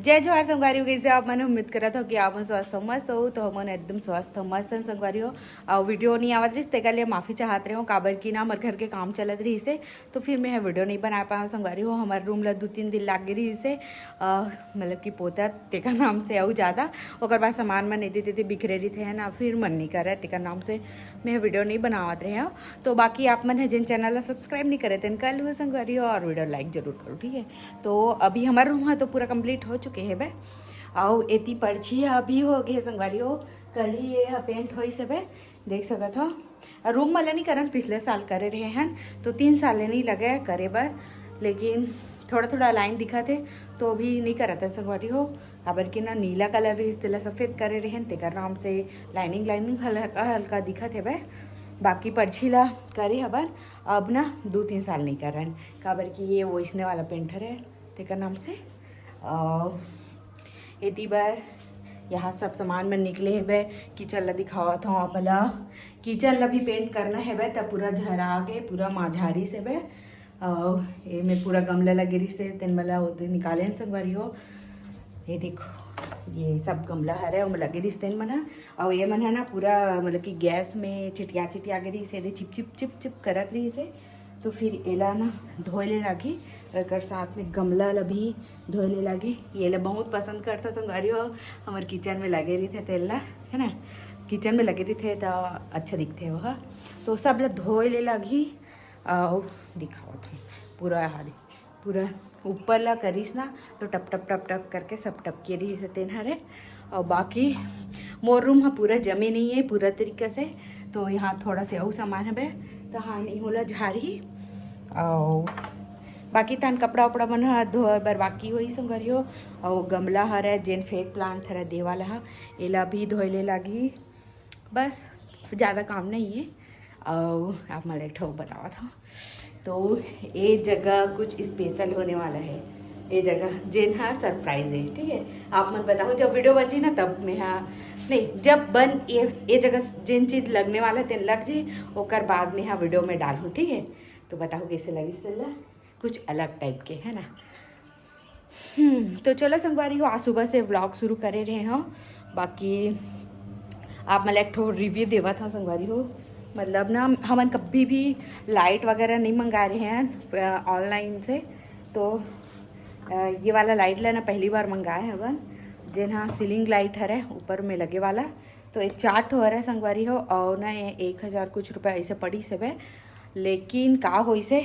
जय जोहार संगवारी कैसे आप मैंने उम्मीद करा था कि आप स्वस्थ मस्त हो तो मैंने एकदम स्वस्थ मस्त संगवारी हो और वीडियो नहीं आवत रही तेका लिए माफ़ी चाहत रहे हो काबर की ना हमारे घर के काम चलत रही से तो फिर मैं वीडियो नहीं बना पाया संगवारी हो हमारे रूम ला 2-3 दिन लाग गई रही से मतलब कि पोता तेका नाम से आऊ ज़्यादा और बाद सामान में नहीं देते बिखरे रही थे ना फिर मन नहीं कर रहा तेका नाम से मैं वीडियो नहीं बनावत रहे हो। तो बाकी आप मन है जिन चैनल सब्सक्राइब नहीं करे तेन कर लो संगवारी हो और वीडियो लाइक जरूर करो ठीक है। तो अभी हमारा रूम है तो पूरा कंप्लीट हो चुके हैं बे और एती पर्ची अभी हो गए संगवारी हो कल ही ये पेंट हो सब देख सका था। रूम वाले नहीं करन पिछले साल करे रहे हैं तो 3 साल नहीं लगे करे बर लेकिन थोड़ा थोड़ा लाइन दिखा थे तो अभी नहीं करा था संगवारी हो काबर की ना नीला कलर इसला सफ़ेद करे रहे हैं तेकर नाम से लाइनिंग हल्का हल्का दिखा थे भाई बाकी पर्ची ला करे हबर अब ना 2-3 साल नहीं कर रहे हैं काबर की ये वो इसने वाला पेंटर है तेकर नाम से एती बार यहाँ सब सामान में निकले है भाई किचन ला दिखावा था अपना किचन ला भी पेंट करना है भाई तब पूरा झरा के पूरा माझारी से भाई ये में पूरा गमला लगे रही से तेन मला निकाले संगवारी हो ये देखो ये सब गमला हरे वो लगे रही तेन मना और ये मन है ना पूरा मतलब कि गैस में चिटिया गिरी से चिप चिप चिप चिप करत रही से तो फिर एला ना धोले लगी अगर साथ में गमला ला भी धोले लगे ये ला बहुत पसंद करता संगवारी हो हमारे किचन में लगे रही थे तेल ला है ना किचन में लगे रही थे तो अच्छा दिखते वह तो सब ला धोले लगी और दिखाओ तुम पूरा पूरा ऊपर ला करीस ना तो टप टप टप टप करके सब टपके रही से तेन हरे और बाकी मोर रूम हाँ पूरा जमे नहीं है पूरा तरीके से तो यहाँ थोड़ा से और सामान है बे तो हाँ नहीं होला झारी और बाकी तन कपड़ा उपड़ा मन धोए बर बाकी होई संगरी हो और गमला हरे जेन फेक प्लांट हरे देवाला हा एला भी धोले लगी बस ज़्यादा काम नहीं है। और आप मैं एक ठोक बतावा था तो ये जगह कुछ स्पेशल होने वाला है ये जगह जेन हाँ सरप्राइज है ठीक है। आप मन बताओ जब वीडियो बची ना तब मैं हाँ नहीं जब बन ये जगह जिन चीज़ लगने वाला तेन लग जाए और बाद में हाँ वीडियो में डालूँ ठीक है। तो बताओ कैसे लगी सल्ला कुछ अलग टाइप के है ना। तो चलो संगवारी हो आज सुबह से व्लॉग शुरू करे रहे हो बाकी आप मतलब एक ठो रिव्यू देवा था संगवारी हो मतलब ना हमन कभी भी लाइट वगैरह नहीं मंगा रहे हैं ऑनलाइन से तो ये वाला लाइट ला ना पहली बार मंगाए हैं अपन जिन हाँ सीलिंग लाइट है ऊपर में लगे वाला तो एक 4 ठो है संगवारी हो और ना 1000 कुछ रुपये ऐसे पड़ी सब है लेकिन का हो इसे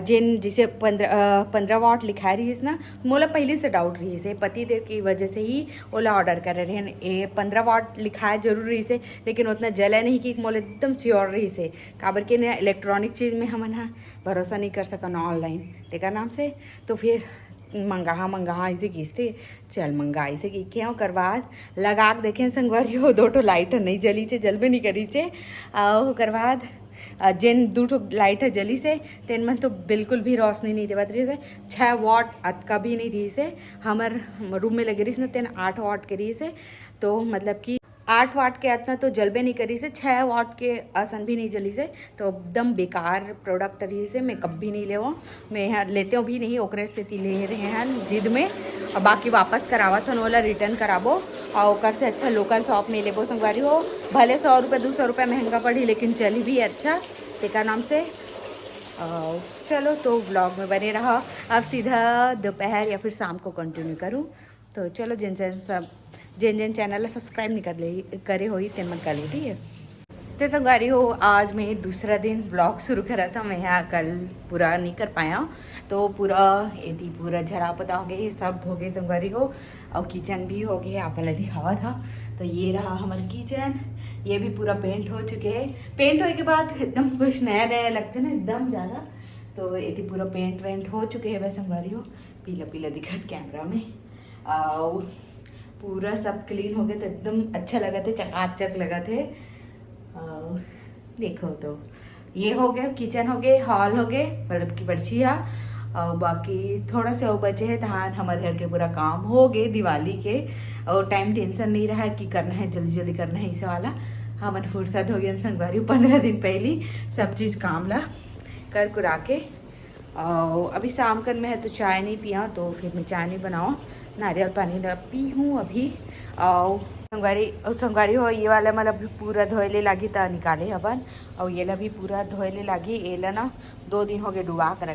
जिन जिसे 15 वाट लिखा रही है ना मोला पहले से डाउट रही से पति देव की वजह से ही ओला ऑर्डर कर रहे हैं ये 15 वाट लिखा है जरूर रही से लेकिन उतना जला नहीं कि मोला एकदम श्योर रही से काबर के ना इलेक्ट्रॉनिक चीज़ में हम हाँ भरोसा नहीं कर सकन ऑनलाइन तेका नाम से तो फिर मंगा ऐसे किसते चल मंगा ऐसे की क्यों करवाद लगा के देखें संगवारी हो 2 ठो लाइट नहीं जली चे जलबे नहीं करी चे करवाद जेन 2 ठो लाइट है जली से तेन मन तो बिल्कुल भी रोशनी नहीं देवत रही से 6 वाट अतका भी नहीं रही से हमार रूम में लगे रही से तेन 8 वाट के रही से तो मतलब कि 8 वाट के अतना तो जलबे नहीं करी से 6 वाट के असन भी नहीं जली से तो एकदम बेकार प्रोडक्ट रही से मैं कभी नहीं ले मैं यहाँ लेते हो भी नहीं ओकरे से ले रहे हैं जिद में और बाकी वापस करावा था वाला रिटर्न कराबो और ओकर से अच्छा लोकल शॉप में लेबो संगवारी हो भले 100 रुपये 200 रुपये महंगा पड़ी लेकिन चली भी अच्छा तेका नाम से। चलो तो व्लॉग में बने रहा अब सीधा दोपहर या फिर शाम को कंटिन्यू करूँ तो चलो जिन चैनल सब्सक्राइब नहीं करे हो तेन मन कर ली ठीक है। तो संगवारी हो आज मैं दूसरा दिन ब्लॉग शुरू करा था मैं यहाँ कल पूरा नहीं कर पाया तो पूरा यदि पूरा झरा पता हो गए सब हो गए संगवारी हो और किचन भी हो गए आप पहले दिखावा था तो ये रहा हमारा किचन ये भी पूरा पेंट हो चुके हैं पेंट होने के बाद एकदम कुछ नया लगते ना एकदम ज़्यादा तो यदि पूरा पेंट हो चुके हैं वैसे संगवारी हो पीला पीला दिखा कैमरा में और पूरा सब क्लीन हो गए तो एकदम अच्छा लगा थे चकाचक लगा थे देखो तो ये हो गया किचन हो गए हॉल हो गए मतलब की बर्छिया और बाकी थोड़ा से और बचे है धान हमारे घर के पूरा काम हो गए दिवाली के और टाइम टेंशन नहीं रहा कि करना है जल्दी जल्दी करना है इसे वाला हमारे फुर्सत हो गया संगवारी 15 दिन पहले सब चीज़ काम ला कर कुरा के और अभी शाम कर में है तो चाय नहीं पिया, तो फिर मैं चाय नहीं बनाऊँ, नारियल पानी पी हूँ अभी। और संगवारी हो ये वाला मतलब पूरा धोएले लगी तो निकाले अपन, और ये ला भी पूरा धोएले लगी। ये ला ना 2 दिन हो गए डुबा कर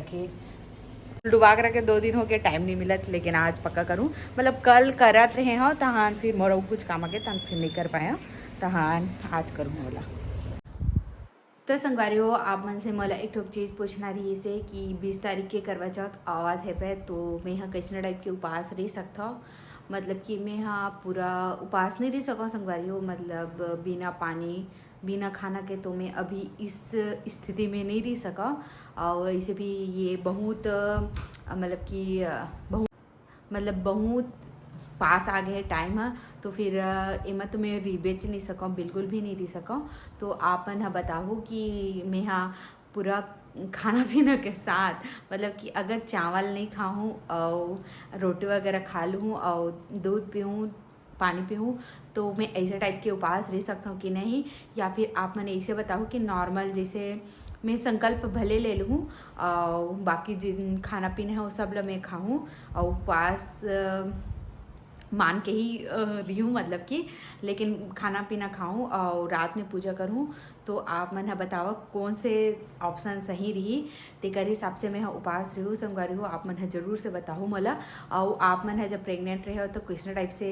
रखे 2 दिन हो गए, टाइम नहीं मिला, लेकिन आज पक्का करूँ। मतलब कल करत रहे हो तहान, फिर मोर कुछ काम आ गया तहन फिर नहीं कर पाया, तहान आज करूँ बोला। तो संगवारी हो आप मन से मला एक ठोक चीज़ पूछना रही से कि 20 तारीख के करवा चौथ आवत है पे, तो मैं यहाँ कैसे टाइप के उपास रह सकता हूँ। मतलब कि मैं यहाँ पूरा उपास नहीं रह सकूँ संगवारी हो, मतलब बिना पानी बिना खाना के तो मैं अभी इस स्थिति में नहीं रह सका। और ऐसे भी ये बहुत मतलब कि बहुत पास आ गए टाइम है, तो फिर एमा तो मैं बेच नहीं सकूँ, बिल्कुल भी नहीं रह सकूँ। तो आप मन बताओ कि मैं यहाँ पूरा खाना पीना के साथ मतलब कि अगर चावल नहीं खाऊँ और रोटी वगैरह खा लूँ और दूध पीऊँ पानी पीऊँ, तो मैं ऐसे टाइप के उपास रह सकता हूँ कि नहीं। या फिर आप मैंने ऐसे बताओ कि नॉर्मल जैसे मैं संकल्प भले ले लूँ और बाकी जिन खाना पीना है वो सब ला मैं खाऊँ और उपवास मान के ही रही हूँ, मतलब कि लेकिन खाना पीना खाऊँ और रात में पूजा करूँ। तो आप मन बताओ कौन से ऑप्शन सही रही, तेकर हिसाब से मैं उपवास रही हूँ संगवारी हो। आप मन जरूर से बताओ मला। और आप मन जब प्रेग्नेंट रहे हो तो किस टाइप से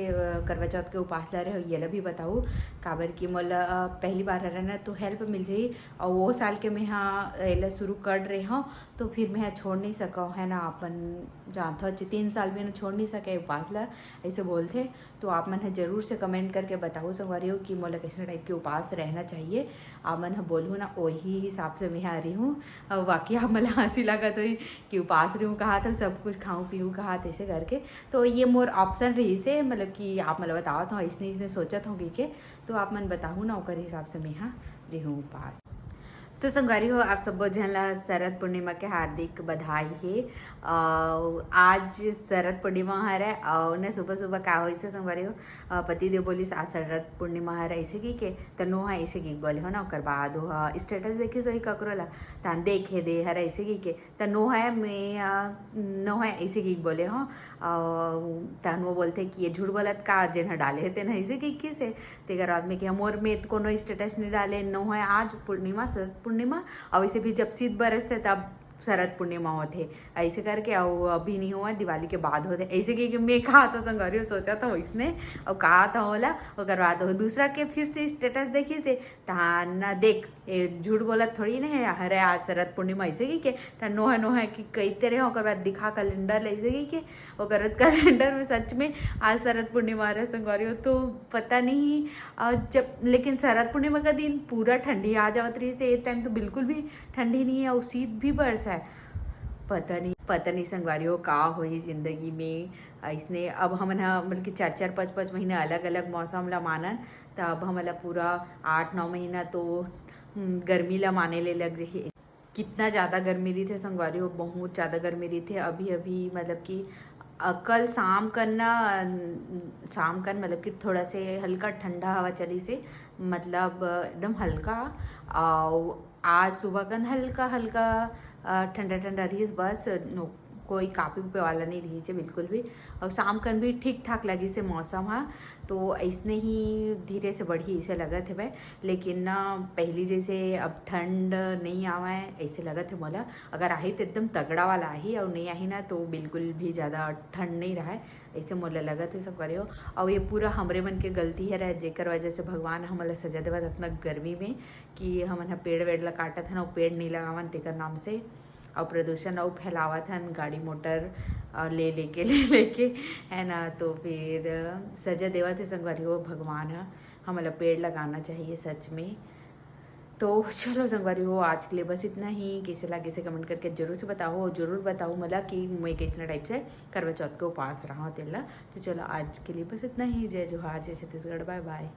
करवा चौथ के उपवास ला रहे हो ये ला भी बताओ, काबर कि मोला पहली बार रहना तो हेल्प मिल जाई। और वो साल के मैं यहाँ एला शुरू कर रही हूँ, तो फिर मैं छोड़ नहीं सका है ना। अपन जानता हो 3 साल में छोड़ नहीं सके उपवास ला ऐसे बोलते। तो आप मन जरूर से कमेंट करके बताओ संगवारी हो कि मोला किस टाइप के उपास रहना चाहिए। आप मन बोलूँ ना वही हिसाब से मैं आ रही हूँ। और बाकी आप मला हंसी लगा तो कि उपास रही हूँ कहा था, सब कुछ खाऊँ पीऊँ कहा था ऐसे करके। तो ये मोर ऑप्शन रही से मतलब कि आप मला बताओ था इसने सोचत होगी के, तो आप मन बताऊँ ना ओकर हिसाब से मैं यहाँ रही हूँ उपास। तो संगवारी हो आप सब जन ला शरद पूर्णिमा के हार्दिक बधाई है। आज शरद पूर्णिमा हर है और ने सुबह सुबह का हो ऐसे संगवारी हो पति देव बोली आज शरद पूर्णिमा हर ऐसे की के तो नो है ऐसे की बोले हो ना। ओकर बाद हो स्टेटस देखे सही ककरो ला तान देखे दे हर ऐसे की के तो नो है मैं नो है ऐसे की बोले हो। तहन वो बोलते कि ये झूठ बोलत का जेन डाले थे ना ऐसे की से तेकर बाद में कि मोर में कोनो स्टेटस नहीं डाले नो है आज पूर्णिमा शरद पूर्णिमा। और वैसे भी जब शीत बरसते तब शरद पूर्णिमा होते ऐसे करके। और अभी नहीं हुआ दिवाली के बाद होते ऐसे कि मैं कहा था संगवारी सोचा था इसने और कहा था होला और बाद हो दूसरा के फिर से स्टेटस देखी से तहान देख झूठ बोला थोड़ी नहीं है अरे आज शरद पूर्णिमा ऐसे की के नो है कि कहते रहे। और बाद दिखा कैलेंडर ऐसे की के और कैलेंडर में सच में आज शरद पूर्णिमा रहे संगवारी हो। तो पता नहीं जब लेकिन शरद पूर्णिमा का दिन पूरा ठंडी आ जावत रही से एक टाइम तो बिल्कुल भी ठंडी नहीं है और शीत भी बरसा है। पता नहीं संगवारी हो का हुई जिंदगी में इसने। अब हम मतलब कि 4-4 5-5 महीना अलग अलग मौसम ला मानन, तो अब हमला पूरा 8-9 महीना तो गर्मी ला माने ले लग जाइए। कितना ज़्यादा गर्मी रही थे संगवारी हो, बहुत ज़्यादा गर्मी रही थे। अभी मतलब कि कल शाम कन मतलब कि थोड़ा से हल्का ठंडा हवा चली से मतलब एकदम हल्का। और आज सुबह कन हल्का हल्का ठंडा ठंडा रही बस कोई कापी उपे वाला नहीं रही है बिल्कुल भी। और शाम कन भी ठीक ठाक लगी से मौसम है, तो ऐसने ही धीरे से बढ़ी ऐसे लगत है भाई। लेकिन ना पहली जैसे अब ठंड नहीं आवा है ऐसे लगत है मोला। अगर आई तो एकदम तगड़ा वाला आई और नहीं आई ना तो बिल्कुल भी ज़्यादा ठंड नहीं रहा है ऐसे मोला लगत है सब करे हो। और ये पूरा हमरे मन के गलती है रहा जेकर वजह से भगवान हमला सजा देवत इतना गर्मी में कि हमन पेड़ वेड़ ला काटत हन और पेड़ नहीं लगावन तेकर नाम से और प्रदूषण और फैलावत हन गाड़ी मोटर ले लेके है ना। तो फिर सजा देवत है संगवारी हो भगवान है, हमला पेड़ लगाना चाहिए सच में। तो चलो संगवारी हो आज के लिए बस इतना ही। कैसे लगे से कमेंट करके जरूर से बताओ और जरूर बताओ मला कि मैं कैसे टाइप से करवा चौथ के उपास रहा हूँ तेला। तो चलो आज के लिए बस इतना ही। जय जोहार, जय छत्तीसगढ़, बाय बाय।